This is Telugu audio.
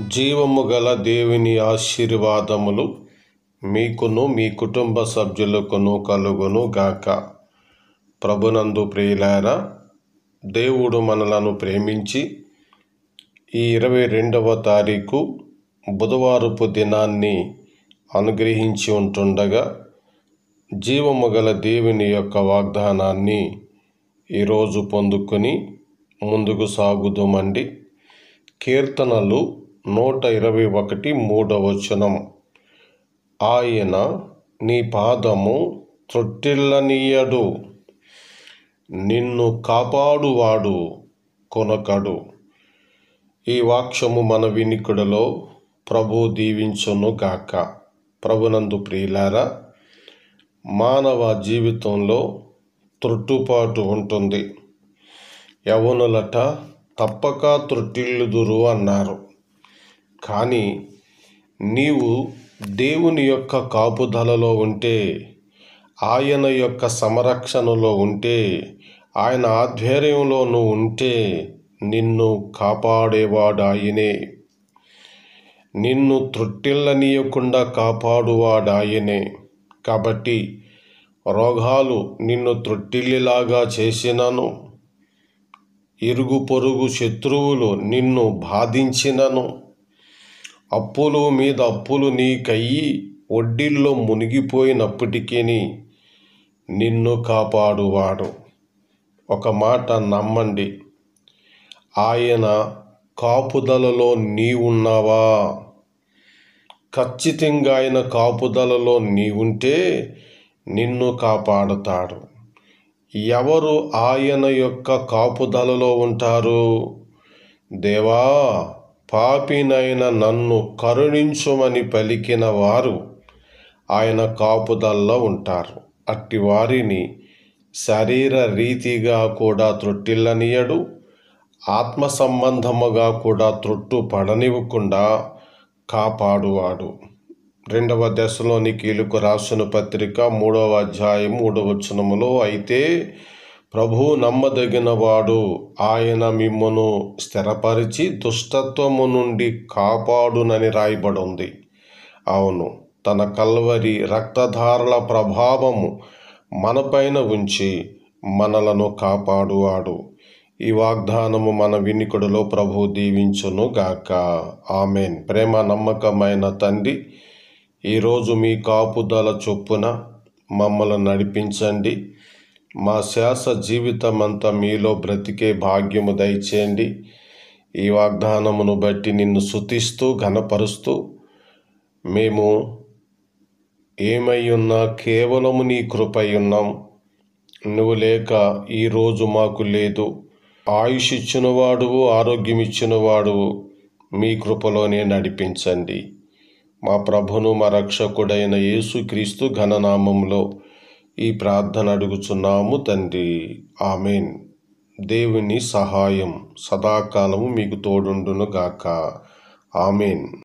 జీవము గల దేవుని ఆశీర్వాదములు మీకును మీ కుటుంబ సభ్యులకును కలుగును గాక. ప్రభునందు ప్రియులారా, దేవుడు మనలను ప్రేమించి ఈ 22వ తారీఖు బుధవారపు దినాన్ని అనుగ్రహించి ఉంటుండగా జీవము గల దేవుని యొక్క వాగ్దానాన్ని ఈరోజు పొందుకొని ముందుకు సాగుదామండి. కీర్తనలు 121:3 ఆయన నీ పాదము త్రొట్టిల్లనీయడు, నిన్ను కాపాడువాడు కొనకడు. ఈ వాక్యము మన వినికిడిలో ప్రభు దీవించును గాక. ప్రభునందు ప్రియులారా, మానవ జీవితంలో త్రొట్టుపాటు ఉంటుంది. యవ్వనులట తప్పక త్రొట్టిల్లుదురు అన్నారు. కానీ నీవు దేవుని యొక్క కాపుదలలో ఉంటే, ఆయన యొక్క సంరక్షణలో ఉంటే, ఆయన ఆధ్వర్యంలో నువ్వు ఉంటే నిన్ను కాపాడేవాడు ఆయనే. నిన్ను త్రొట్టిల్లనీయకుండా కాపాడువాడు ఆయనే. కాబట్టి రోగాలు నిన్ను త్రొట్టిల్లిలాగా చేసినను, ఇరుగు పొరుగు శత్రువులు నిన్ను బాధించినను, అప్పులు మీద అప్పులు నీకయ్యి వడ్డీల్లో మునిగిపోయినప్పటికీ నిన్ను కాపాడువాడు. ఒక మాట నమ్మండి, ఆయన కాపుదలలో నీవున్నావా? ఖచ్చితంగా ఆయన కాపుదలలో నీవుంటే నిన్ను కాపాడుతాడు. ఎవరు ఆయన యొక్క కాపుదలలో ఉంటారు? దేవా, పాపినైన నన్ను కరుణించుమని పలికిన వారు ఆయన కాపుదలలో ఉంటారు. అట్టి వారిని శరీర రీతిగా కూడా త్రొట్టిల్లనీయడు, ఆత్మ సంబంధముగా కూడా త్రొట్టు పడనివ్వకుండా కాపాడువాడు. 2వ దశలోనికీయులకు రాసిన పత్రిక 3వ అధ్యాయం 3వ వచనములో, అయితే ప్రభు నమ్మదగినవాడు, ఆయన మిమ్మును స్థిరపరిచి దుష్టత్వము నుండి కాపాడునని రాయబడింది. అవును, తన కల్వరి రక్తధారల ప్రభావము మనపైన ఉంచి మనలను కాపాడువాడు. ఈ వాగ్దానము మన వినికిడిలో ప్రభు దీవించును గాక. ఆమెన్. ప్రేమ నమ్మకమైన తండ్రి, ఈరోజు మీ కాపుదల చొప్పున మమ్మల్ని నడిపించండి. మా శ్వాస జీవితమంతా మీలో బ్రతికే భాగ్యము దయచేయండి. ఈ వాగ్దానమును బట్టి నిన్ను స్తుతిస్తూ ఘనపరుస్తూ, మేము ఏమై ఉన్నా కేవలము నీ కృపై ఉన్నాం. నువ్వు లేక ఈరోజు మాకు లేదు. ఆయుష్ ఇచ్చినవాడువు, ఆరోగ్యం ఇచ్చినవాడువు, మీ కృపలోనే నడిపించండి. మా ప్రభును మా రక్షకుడైన యేసుక్రీస్తు ఘననామంలో ఈ ప్రార్థన అడుగుచున్నాము తండ్రి. ఆమెన్. దేవుని సహాయం సదాకాలము మీకు తోడుండును గాక. ఆమెన్.